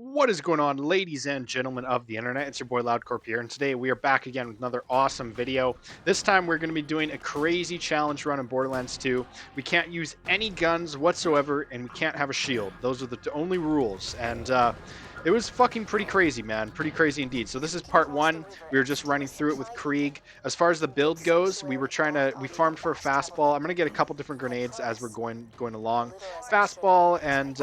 What is going on, ladies and gentlemen of the internet? It's your boy Loudcorp here, and today we are back again with another awesome video. This time we're going to be doing a crazy challenge run in Borderlands 2. We can't use any guns whatsoever, and we can't have a shield. Those are the only rules, and it was fucking pretty crazy, man. Pretty crazy indeed. So this is part one. We were just running through it with Krieg. As far as the build goes, we farmed for a fastball. I'm gonna get a couple different grenades as we're going along. Fastball and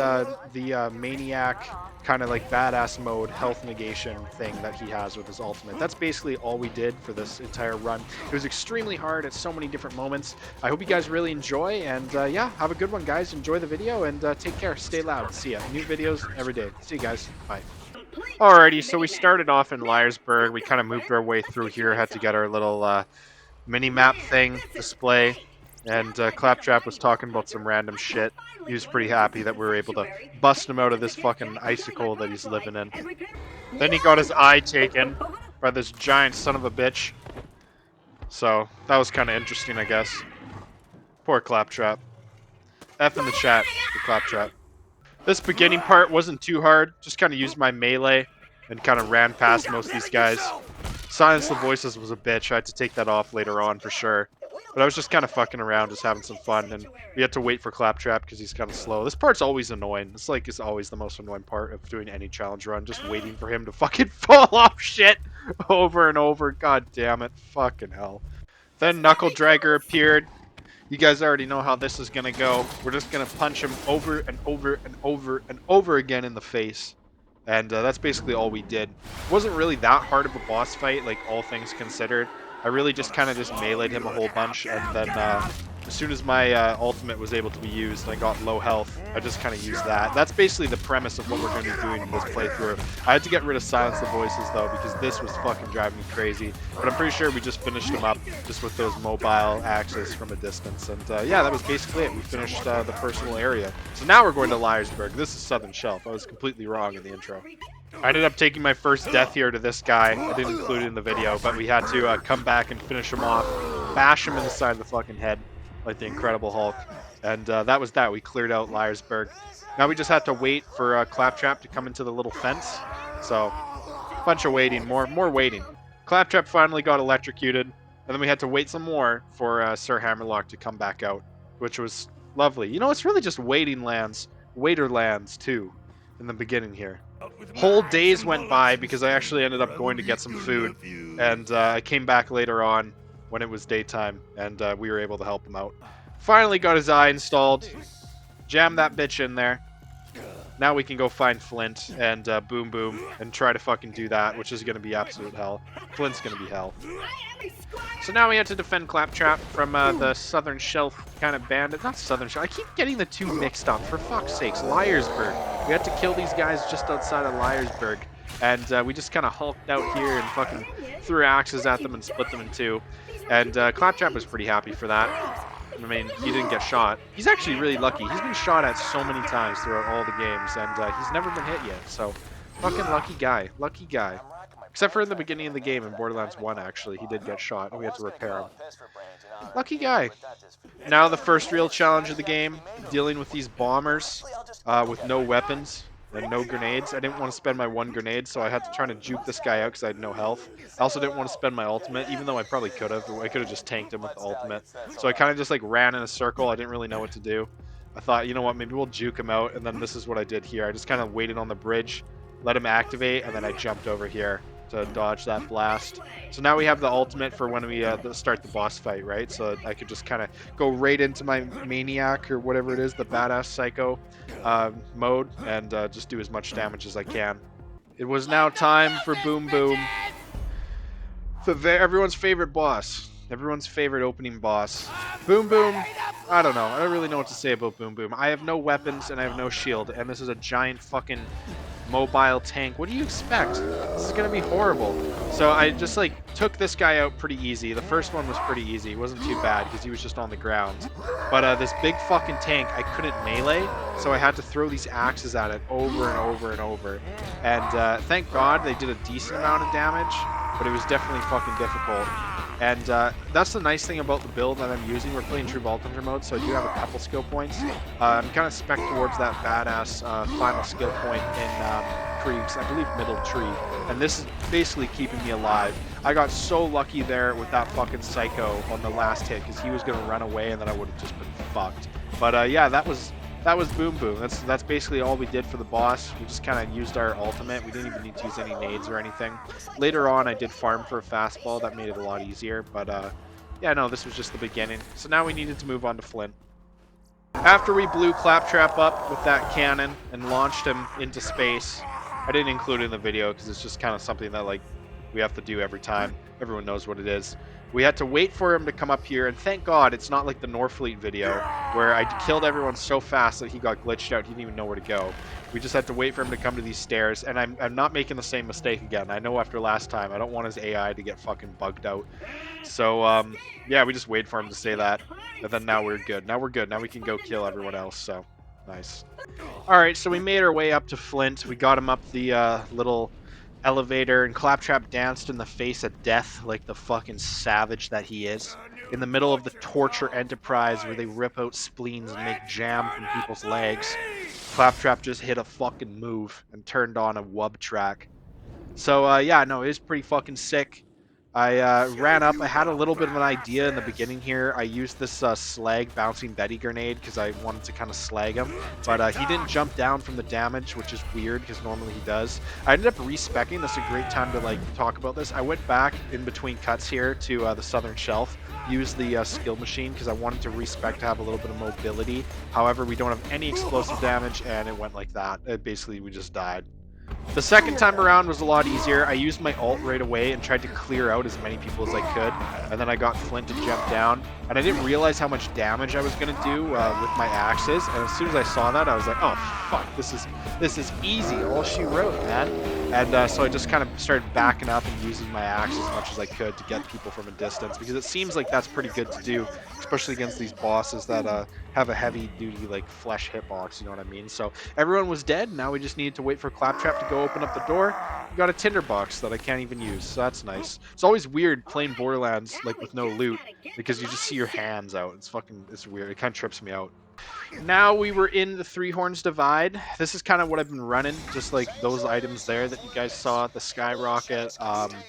the maniac kind of like badass mode health negation thing that he has with his ultimate. That's basically all we did for this entire run. It was extremely hard at so many different moments. I hope you guys really enjoy, and yeah, have a good one, guys. Enjoy the video, and take care. Stay loud. See ya. New videos every day. See you guys. Bye. Alrighty, so we started off in Liarsburg. We kind of moved our way through here. Had to get our little mini-map thing display. And Claptrap was talking about some random shit. He was pretty happy that we were able to bust him out of this fucking icicle that he's living in. Then he got his eye taken by this giant son of a bitch. So, that was kind of interesting, I guess. Poor Claptrap. F in the chat for Claptrap. This beginning part wasn't too hard. Just kind of used my melee and kind of ran past most of these guys. Silence the Voices was a bitch. I had to take that off later on for sure. But I was just kind of fucking around, just having some fun, and we had to wait for Claptrap because he's kind of slow. This part's always annoying. It's always the most annoying part of doing any challenge run, just waiting for him to fucking fall off shit over and over. God damn it. Fucking hell. Then Knuckle Dragger appeared. You guys already know how this is gonna go. We're just gonna punch him over and over and over and over again in the face. And that's basically all we did. It wasn't really that hard of a boss fight, like all things considered. I really just kind of meleeed him a whole bunch, and then as soon as my ultimate was able to be used and I got low health, I just kind of used that. That's basically the premise of what we're going to be doing in this playthrough. I had to get rid of Silence the Voices, though, because this was fucking driving me crazy. But I'm pretty sure we just finished him up just with those mobile axes from a distance. And yeah, that was basically it. We finished the first little area. So now we're going to Liarsburg. This is Southern Shelf. I was completely wrong in the intro. I ended up taking my first death here to this guy. I didn't include it in the video, but we had to come back and finish him off, bash him in the side of the fucking head like the Incredible Hulk. And that was that. We cleared out Liarsburg. Now we just had to wait for Claptrap to come into the little fence. So, bunch of waiting, more waiting. Claptrap finally got electrocuted, and then we had to wait some more for Sir Hammerlock to come back out, which was lovely. You know, it's really just Waiterlands too, in the beginning here. Whole days went by because I actually ended up going to get some food, and I came back later on when it was daytime, and we were able to help him out. Finally got his eye installed, jammed that bitch in there. Now we can go find Flynt and Bewm and try to fucking do that, which is going to be absolute hell. Flynt's going to be hell. So now we have to defend Claptrap from the Southern Shelf kind of bandit. Not Southern Shelf. I keep getting the two mixed up. For fuck's sakes. Liarsburg. We had to kill these guys just outside of Liarsburg. And we just kind of hulked out here and fucking threw axes at them and split them in two. And Claptrap was pretty happy for that. I mean, he didn't get shot. He's actually really lucky. He's been shot at so many times throughout all the games, and he's never been hit yet. So, fucking lucky guy. Lucky guy. Except for in the beginning of the game in Borderlands 1, actually. He did get shot, and we had to repair him. Lucky guy. Now the first real challenge of the game, dealing with these bombers with no weapons and no grenades. I didn't want to spend my one grenade, so I had to try to juke this guy out because I had no health. I also didn't want to spend my ultimate, even though I probably could have. I could have just tanked him with the ultimate. So I kind of just like ran in a circle. I didn't really know what to do. I thought, you know what, maybe we'll juke him out, and then this is what I did here. I just kind of waited on the bridge, let him activate, and then I jumped over here to dodge that blast. So now we have the ultimate for when we start the boss fight, right? So I could just kind of go right into my maniac or whatever it is, the badass psycho mode, and just do as much damage as I can. It was now time for Bewm. Everyone's favorite boss. Everyone's favorite opening boss. Bewm. I don't know. I don't really know what to say about Bewm. I have no weapons and I have no shield, and this is a giant fucking mobile tank. What do you expect? This is gonna be horrible. So I just like took this guy out pretty easy. The first one was pretty easy. It wasn't too bad because he was just on the ground. But this big fucking tank, I couldn't melee, so I had to throw these axes at it over and over and over. And thank God they did a decent amount of damage, but it was definitely fucking difficult. And that's the nice thing about the build that I'm using. We're playing True Vault Hunter mode, so I do have a couple skill points. I'm kind of spec towards that badass final skill point in creeps, I believe middle tree, and this is basically keeping me alive. I got so lucky there with that fucking psycho on the last hit because he was gonna run away and then I would have just been fucked. But yeah, that was Boom. That's basically all we did for the boss. We just kind of used our ultimate. We didn't even need to use any nades or anything. Later on, I did farm for a fastball. That made it a lot easier. But yeah, no, this was just the beginning. So now we needed to move on to Flynt. After we blew Claptrap up with that cannon and launched him into space, I didn't include it in the video because it's just kind of something that like we have to do every time. Everyone knows what it is. We had to wait for him to come up here, and thank God it's not like the Norfleet video where I killed everyone so fast that he got glitched out. He didn't even know where to go. We just had to wait for him to come to these stairs, and I'm not making the same mistake again. I know after last time, I don't want his AI to get fucking bugged out. So, yeah, we just wait for him to say that, and then now we're good. Now we're good. Now we can go kill everyone else, so nice. Alright, so we made our way up to Flynt. We got him up the little elevator, and Claptrap danced in the face of death like the fucking savage that he is. In the middle of the torture enterprise where they rip out spleens and make jam from people's legs, Claptrap just hit a fucking move and turned on a wub track. So yeah, no, it was pretty fucking sick. I ran up. I had a little bit of an idea in the beginning here. I used this slag bouncing Betty grenade because I wanted to kind of slag him. But he didn't jump down from the damage, which is weird because normally he does. I ended up respecking. This is a great time to like talk about this. I went back in between cuts here to the southern shelf, used the skill machine because I wanted to respec to have a little bit of mobility. However, we don't have any explosive damage, and it went like that. Basically, we just died. The second time around was a lot easier. I used my ult right away and tried to clear out as many people as I could, and then I got Flynt to jump down, and I didn't realize how much damage I was going to do with my axes, and as soon as I saw that, I was like, oh fuck, this is easy, all she wrote, man. And so I just kind of started backing up and using my axe as much as I could to get people from a distance, because it seems like that's pretty good to do, especially against these bosses that have a heavy-duty like flesh hitbox, you know what I mean? So everyone was dead. Now we just needed to wait for Claptrap to go open up the door. We got a tinderbox that I can't even use, so that's nice. It's always weird playing Borderlands like with no loot because you just see your hands out. It's weird. It kind of trips me out. Now we were in the Three Horns Divide. This is kind of what I've been running, just like those items there that you guys saw, the skyrocket,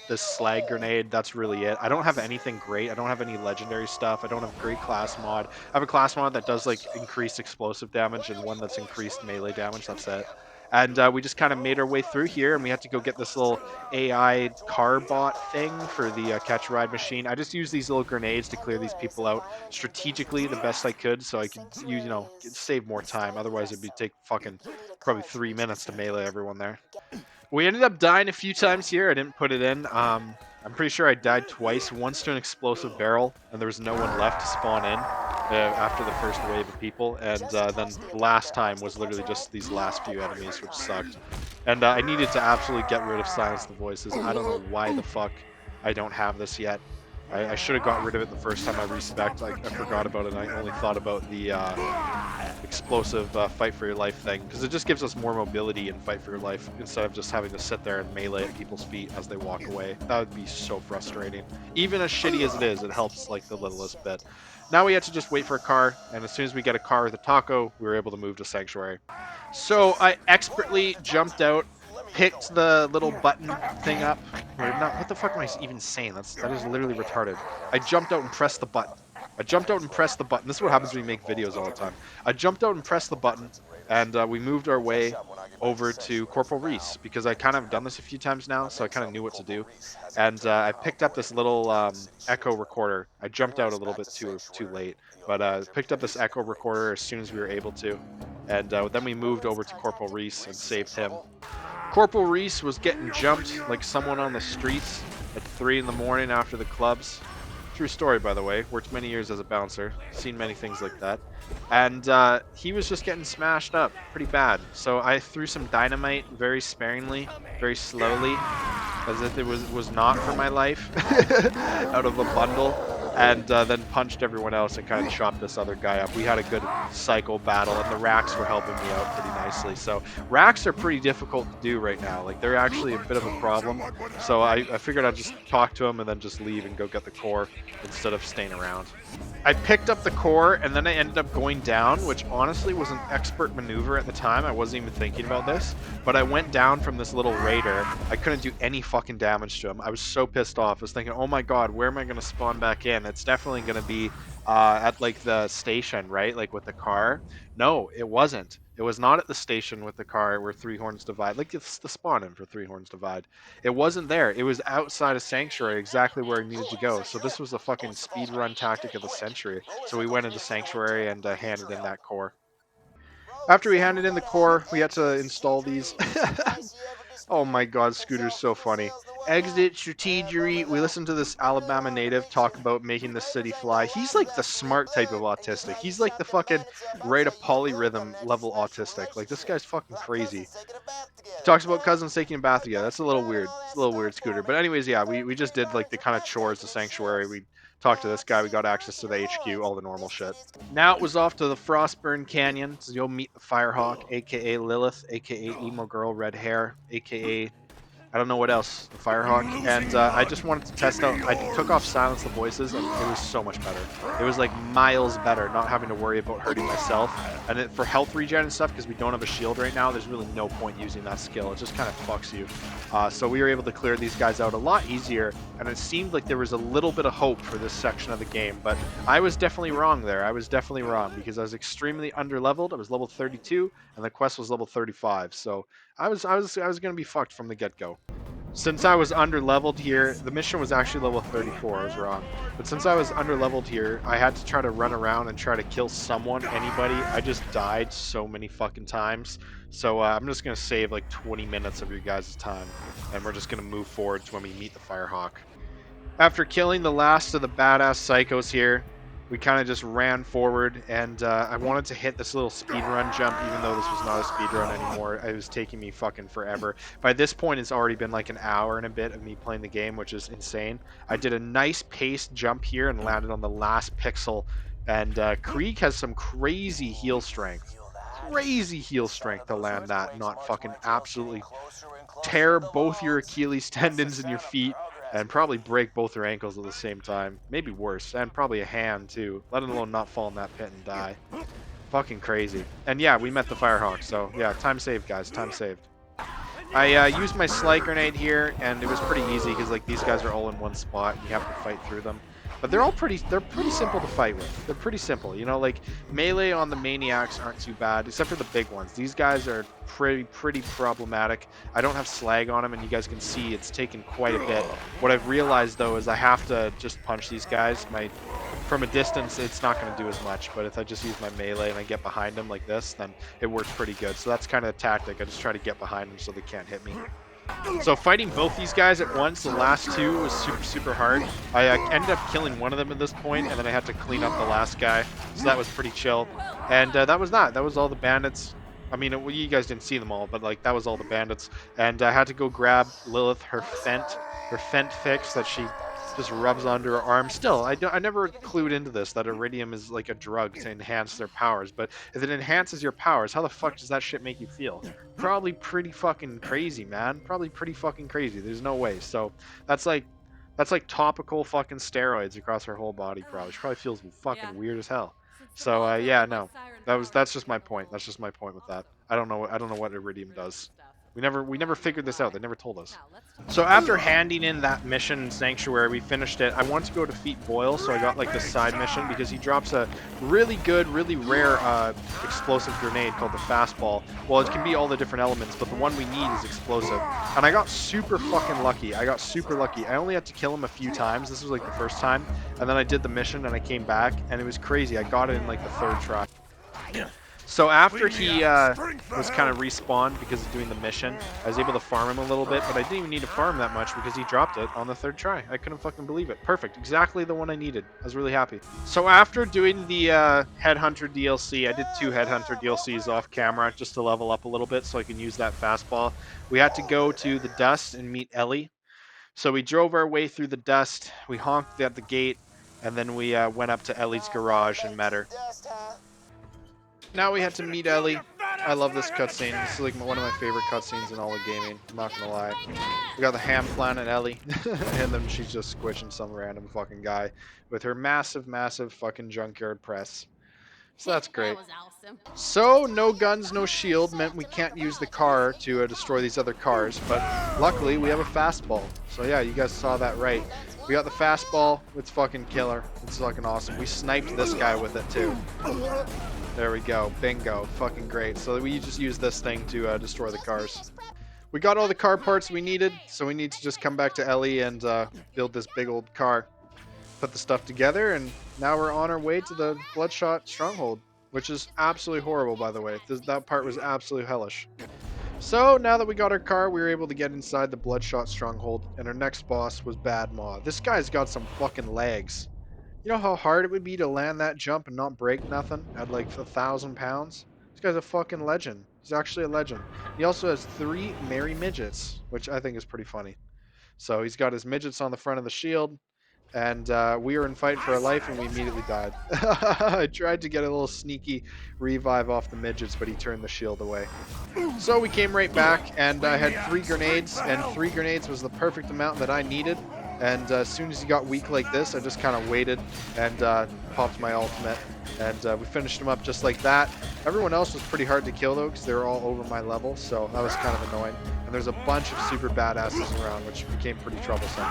this slag grenade, that's really it. I don't have anything great. I don't have any legendary stuff. I don't have great class mod. I have a class mod that does like increased explosive damage and one that's increased melee damage, that's it. And we just kind of made our way through here, and we had to go get this little AI car bot thing for the catch ride machine. I just used these little grenades to clear these people out strategically the best I could, so I could you know save more time. Otherwise, it'd take fucking probably 3 minutes to melee everyone there. We ended up dying a few times here. I didn't put it in. I'm pretty sure I died twice. Once to an explosive barrel, and there was no one left to spawn in after the first wave of people. And then the last time was literally just these last few enemies, which sucked. And I needed to absolutely get rid of Silence the Voices. I don't know why the fuck I don't have this yet. I should have got rid of it the first time I respect. I forgot about it, and I only thought about the explosive fight for your life thing, because it just gives us more mobility and fight for your life instead of just having to sit there and melee at people's feet as they walk away. That would be so frustrating. Even as shitty as it is, it helps like the littlest bit. Now we had to just wait for a car, and as soon as we get a car with a taco, we were able to move to Sanctuary. So I expertly jumped out, picked the little button thing up. Or not, what the fuck am I even saying? That is literally retarded. I jumped out and pressed the button. This is what happens when you make videos all the time. I jumped out and pressed the button, and we moved our way over to Corporal Reese, because I kind of done this a few times now, so I kind of knew what to do. And I picked up this little echo recorder. I jumped out a little bit too late, but picked up this echo recorder as soon as we were able to. And then we moved over to Corporal Reese and saved him. Corporal Reese was getting jumped like someone on the streets at 3 in the morning after the clubs. True story, by the way. Worked many years as a bouncer. Seen many things like that. And he was just getting smashed up pretty bad. So I threw some dynamite very sparingly, very slowly, as if it was not for my life, out of a bundle. and then punched everyone else and kind of chopped this other guy up. We had a good cycle battle, and the racks were helping me out pretty nicely. So racks are pretty difficult to do right now. Like, they're actually a bit of a problem. So I figured I'd just talk to him and then just leave and go get the core instead of staying around. I picked up the core and then I ended up going down, which honestly was an expert maneuver at the time. I wasn't even thinking about this, but I went down from this little raider. I couldn't do any fucking damage to him. I was so pissed off. I was thinking, oh my god, where am I going to spawn back in? It's definitely going to be at like the station, right? Like with the car. No, it wasn't. It was not at the station with the car where Three Horns Divide. Like, it's the spawn in for Three Horns Divide. It wasn't there. It was outside of Sanctuary, exactly where I needed to go. So this was the fucking speed run tactic of the century. So we went into Sanctuary and handed in that core. After we handed in the core, we had to install these. Oh my god, Scooter's so funny. Exit strategery. We listened to this Alabama native talk about making the city fly. He's like the smart type of autistic. He's like the fucking right a polyrhythm level autistic. Like, this guy's fucking crazy. He talks about cousins taking a bath together. That's a little weird. It's a little weird, Scooter. But anyways, yeah, we just did like the kind of chores, the sanctuary. We talked to this guy. We got access to the HQ, all the normal shit. Now it was off to the Frostburn Canyon to go meet the Firehawk, aka Lilith, aka Emo Girl Red Hair, aka I don't know what else, the Firehawk, and I just wanted to test out. I took off Silence the Voices, and it was so much better. It was like miles better, not having to worry about hurting myself. And for health regen and stuff, because we don't have a shield right now, there's really no point using that skill. It just kind of fucks you. So we were able to clear these guys out a lot easier, and it seemed like there was a little bit of hope for this section of the game. But I was definitely wrong there. I was definitely wrong, because I was extremely under-leveled. I was level 32, and the quest was level 35. So I was gonna be fucked from the get-go. Since I was under-leveled here, the mission was actually level 34, I was wrong. But since I was under-leveled here, I had to try to run around and try to kill someone, anybody. I just died so many fucking times. So I'm just gonna save like 20 minutes of your guys' time, and we're just gonna move forward to when we meet the Firehawk. After killing the last of the badass psychos here, we kind of just ran forward, and I wanted to hit this little speedrun jump, even though this was not a speedrun anymore. It was taking me fucking forever. By this point, it's already been like an hour and a bit of me playing the game, which is insane. I did a nice paced jump here and landed on the last pixel, and Krieg has some crazy heal strength. Crazy heal strength to land that, not fucking absolutely tear both your Achilles tendons in your feet and probably break both your ankles at the same time. Maybe worse, and probably a hand too, let alone not fall in that pit and die. Fucking crazy. And yeah, we met the Firehawk, so yeah, time saved, guys, time saved. I used my Slight Grenade here, and it was pretty easy because like these guys are all in one spot and you have to fight through them. But they're pretty simple to fight with. They're pretty simple, you know, like melee on the Maniacs aren't too bad, except for the big ones. These guys are pretty problematic. I don't have slag on them, and you guys can see it's taken quite a bit. What I've realized though is I have to just punch these guys. From a distance, it's not going to do as much, but if I just use my melee and I get behind them like this, then it works pretty good. So that's kind of the tactic. I just try to get behind them so they can't hit me. So fighting both these guys at once, the last two, was super hard. I ended up killing one of them at this point, and then I had to clean up the last guy, so that was pretty chill. And that was all the bandits. I mean, you guys didn't see them all, but like that was all the bandits. And I had to go grab Lilith her Fent fix that she just rubs onto her arm. Still, I never clued into this, that iridium is like a drug to enhance their powers. But if it enhances your powers, how the fuck does that shit make you feel? Probably pretty fucking crazy, man. Probably pretty fucking crazy. There's no way. So that's like topical fucking steroids across her whole body. Probably. She probably feels fucking weird as hell. So yeah, no. That's just my point. That's just my point with that. I don't know what iridium does. We never figured this out. They never told us. So after handing in that mission in Sanctuary, we finished it. I wanted to go defeat Boyle, so I got like the side mission because he drops a really good, really rare explosive grenade called the Fastball. Well, it can be all the different elements, but the one we need is explosive. And I got super fucking lucky. I got super lucky. I only had to kill him a few times. This was like the first time. And then I did the mission and I came back, and it was crazy. I got it in like the third try. So after he was kind of respawned because of doing the mission, I was able to farm him a little bit, but I didn't even need to farm that much because he dropped it on the third try. I couldn't fucking believe it. Perfect. Exactly the one I needed. I was really happy. So after doing the Headhunter DLC, I did 2 Headhunter DLCs off camera just to level up a little bit so I can use that Fastball. We had to go to the Dust and meet Ellie. So we drove our way through the Dust. We honked at the gate. And then we went up to Ellie's garage and met her. Now we had to meet Ellie. I love this cutscene. This is like one of my favorite cutscenes in all of gaming. I'm not gonna lie. We got the ham planet Ellie, and then she's just squishing some random fucking guy with her massive, massive fucking junkyard press. So that's great. That was awesome. So no guns, no shield meant we can't use the car to destroy these other cars. But luckily we have a fastball. So yeah, you guys saw that right. We got the fastball. It's fucking killer. It's fucking awesome. We sniped this guy with it too. There we go. Bingo. Fucking great. So we just use this thing to destroy the cars. We got all the car parts we needed, so we need to just come back to Ellie and build this big old car. Put the stuff together, and now we're on our way to the Bloodshot Stronghold, which is absolutely horrible, by the way. That part was absolutely hellish. So now that we got our car, we were able to get inside the Bloodshot Stronghold, and our next boss was Bad Maw. This guy's got some fucking legs. You know how hard it would be to land that jump and not break nothing at like 1,000 pounds? This guy's a fucking legend. He's actually a legend. He also has 3 merry midgets, which I think is pretty funny. So he's got his midgets on the front of the shield, and we were in fight for our life, and we immediately died. I tried to get a little sneaky revive off the midgets, but he turned the shield away. So we came right back, and I had 3 grenades, and 3 grenades was the perfect amount that I needed. And as soon as he got weak like this, I just kind of waited and popped my ultimate. And we finished him up just like that. Everyone else was pretty hard to kill, though, because they were all over my level. So that was kind of annoying. And there's a bunch of super badasses around, which became pretty troublesome.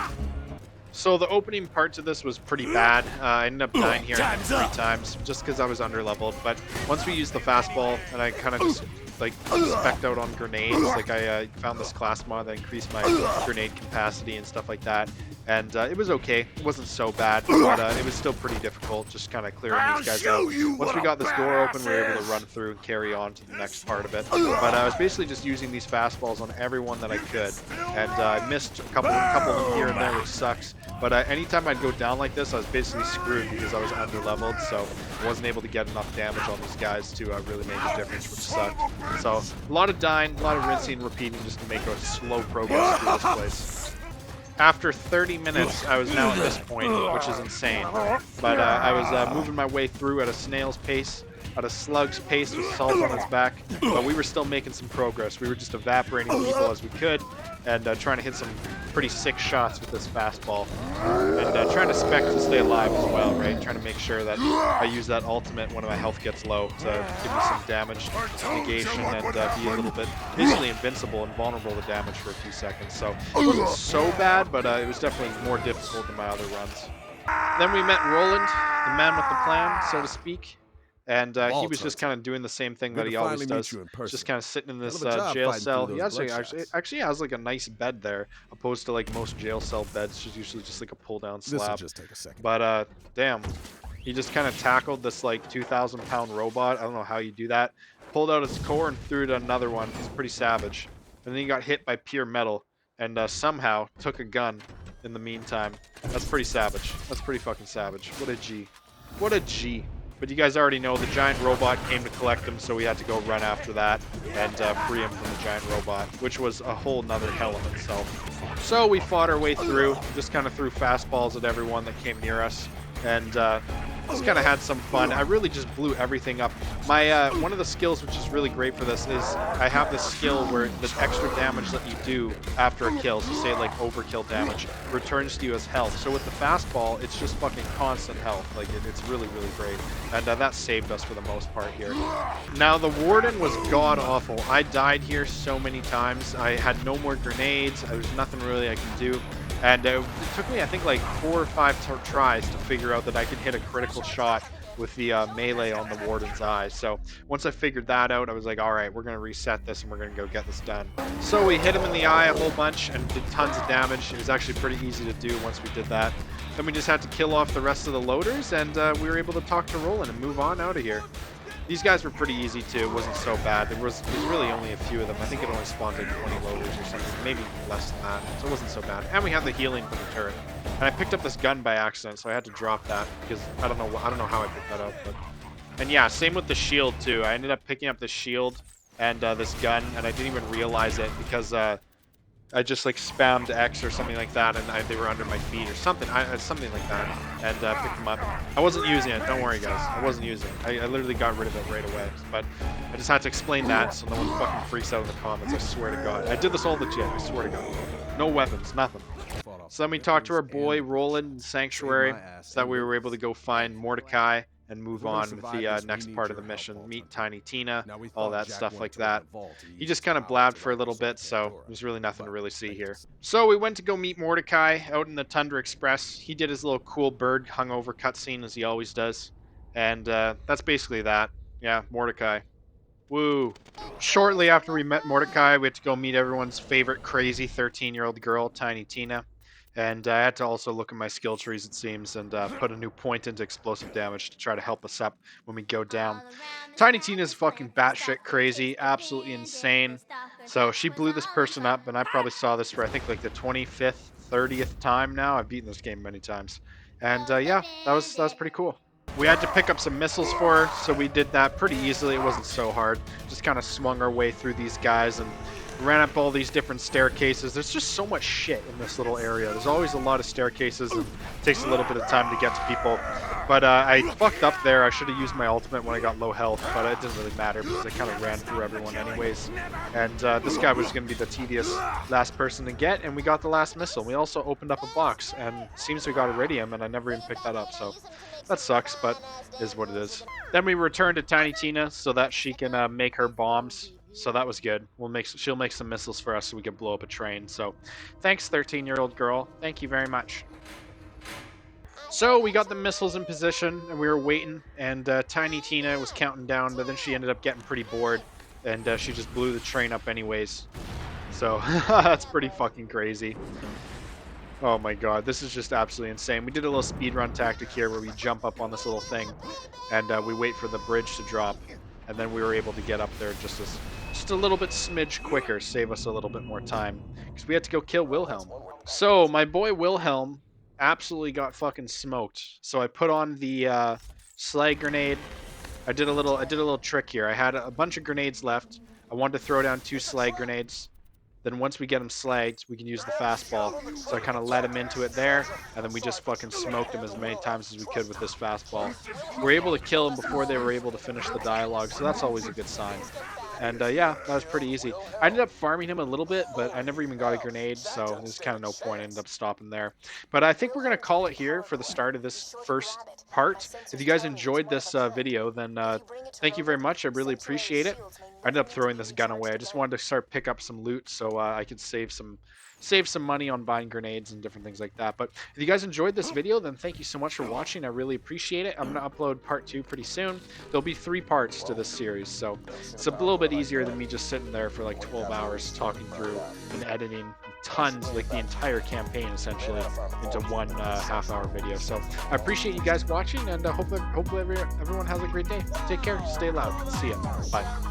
So the opening part to this was pretty bad. I ended up dying here 3 times just because I was underleveled. But once we used the fastball, and I kind of just like specced out on grenades, like I found this class mod that increased my grenade capacity and stuff like that. And it was okay. It wasn't so bad, but it was still pretty difficult, just kind of clearing these guys out. Once we got this door open, we were able to run through and carry on to the next part of it. But I was basically just using these fastballs on everyone that I could. And I missed a couple of them here and there, which sucks. But anytime I'd go down like this, I was basically screwed because I was underleveled, so I wasn't able to get enough damage on these guys to really make a difference, which sucked. So a lot of dying, a lot of rinsing and repeating just to make a slow progress through this place. After 30 minutes, I was now at this point, which is insane. But I was moving my way through at a snail's pace, at a slug's pace with salt on its back. But we were still making some progress. We were just evaporating people as we could and trying to hit some pretty sick shots with this fastball. And trying to spec to stay alive as well, right? Trying to make sure that I use that ultimate when my health gets low to give me some damage negation and be a little bit basically invincible and vulnerable to damage for a few seconds. So it wasn't so bad, but it was definitely more difficult than my other runs. Then we met Roland, the man with the plan, so to speak. And he was just kind of doing the same thing that he always does. Just kind of sitting in this jail cell. He has actually has like a nice bed there, opposed to like most jail cell beds, which is usually just like a pull-down slab. This'll just take a second. But damn, he just kind of tackled this like 2,000-pound robot. I don't know how you do that. Pulled out his core and threw it at another one. He's pretty savage. And then he got hit by pure metal and somehow took a gun in the meantime. That's pretty savage. That's pretty fucking savage. What a G. What a G. But you guys already know the giant robot came to collect him, so we had to go run after that and free him from the giant robot, which was a whole nother hell of itself. So we fought our way through, just kind of threw fastballs at everyone that came near us, and just kind of had some fun. I really just blew everything up. My one of the skills which is really great for this is I have this skill where the extra damage that you do after a kill, so say like overkill damage, returns to you as health. So with the fastball, it's just fucking constant health. Like it's really, really great. And that saved us for the most part here. Now the warden was god awful. I died here so many times. I had no more grenades. There was nothing really I could do. And it took me, I think, like 4 or 5 tries to figure out that I could hit a critical shot with the melee on the warden's eye. So once I figured that out, I was like, all right, we're going to reset this and we're going to go get this done. So we hit him in the eye a whole bunch and did tons of damage. It was actually pretty easy to do once we did that. Then we just had to kill off the rest of the loaders, and we were able to talk to Roland and move on out of here. These guys were pretty easy too. It wasn't so bad. There was really only a few of them. I think it only spawned like 20 loaders or something, maybe less than that. So it wasn't so bad. And we had the healing for the turret. And I picked up this gun by accident, so I had to drop that because I don't know how I picked that up. But and yeah, same with the shield too. I ended up picking up the shield and this gun, and I didn't even realize it because I just like spammed X or something like that, and they were under my feet or something. Something like that, and picked them up. I wasn't using it. Don't worry, guys. I wasn't using it. I literally got rid of it right away. But I just had to explain that so no one fucking freaks out in the comments. I swear to God. I did this all legit. I swear to God. No weapons, nothing. So then we talked to our boy Roland in Sanctuary, so that we were able to go find Mordecai and move on with the next part of the mission. Meet Tiny Tina, all that stuff like that. He just kind of blabbed for a little bit, so there's really nothing to really see here. So we went to go meet Mordecai out in the Tundra Express. He did his little cool bird hungover cutscene, as he always does. And that's basically that. Yeah, Mordecai. Woo. Shortly after we met Mordecai, we had to go meet everyone's favorite crazy 13-year-old girl, Tiny Tina. And I had to also look at my skill trees, it seems, and put a new point into explosive damage to try to help us up when we go down. Tiny Tina's fucking batshit crazy, absolutely insane. So she blew this person up, and I probably saw this for, I think, like the 25th, 30th time now. I've beaten this game many times. And yeah, that was pretty cool. We had to pick up some missiles for her, so we did that pretty easily. It wasn't so hard. Just kind of swung our way through these guys and ran up all these different staircases. There's just so much shit in this little area. There's always a lot of staircases, and it takes a little bit of time to get to people. But I fucked up there. I should have used my ultimate when I got low health, but it didn't really matter because I kind of ran through everyone anyways. And this guy was going to be the tedious last person to get, and we got the last missile. We also opened up a box, and it seems we got iridium, and I never even picked that up, so that sucks, but is what it is. Then we returned to Tiny Tina so that she can make her bombs. So that was good. She'll make some missiles for us so we can blow up a train. So thanks, 13-year-old girl. Thank you very much. So we got the missiles in position and we were waiting, and Tiny Tina was counting down, but then she ended up getting pretty bored, and she just blew the train up anyways. So that's pretty fucking crazy. Oh my God, this is just absolutely insane. We did a little speedrun tactic here where we jump up on this little thing and we wait for the bridge to drop, and then we were able to get up there just a little bit smidge quicker, save us a little bit more time because we had to go kill Wilhelm. So my boy Wilhelm absolutely got fucking smoked. So I put on the slag grenade. I did a little trick here. I had a bunch of grenades left. I wanted to throw down 2 slag grenades. Then once we get him slagged, we can use the fastball. So I kind of let him into it there, and then we just fucking smoked him as many times as we could with this fastball. We were able to kill him before they were able to finish the dialogue, so that's always a good sign. And yeah, that was pretty easy. I ended up farming him a little bit, but I never even got a grenade, so there's kind of no point. I ended up stopping there. But I think we're going to call it here for the start of this first part. If you guys enjoyed this video, then thank you very much. I really appreciate it. I ended up throwing this gun away. I just wanted to pick up some loot so I could save some money on buying grenades and different things like that. But if you guys enjoyed this video, then thank you so much for watching. I really appreciate it. I'm going to upload part 2 pretty soon. There'll be 3 parts to this series, so it's a little bit easier than me just sitting there for like 12 hours talking through and editing tons, like the entire campaign essentially, into one half-hour video. So I appreciate you guys watching, and hopefully everyone has a great day. Take care. Stay loud. See ya. Bye.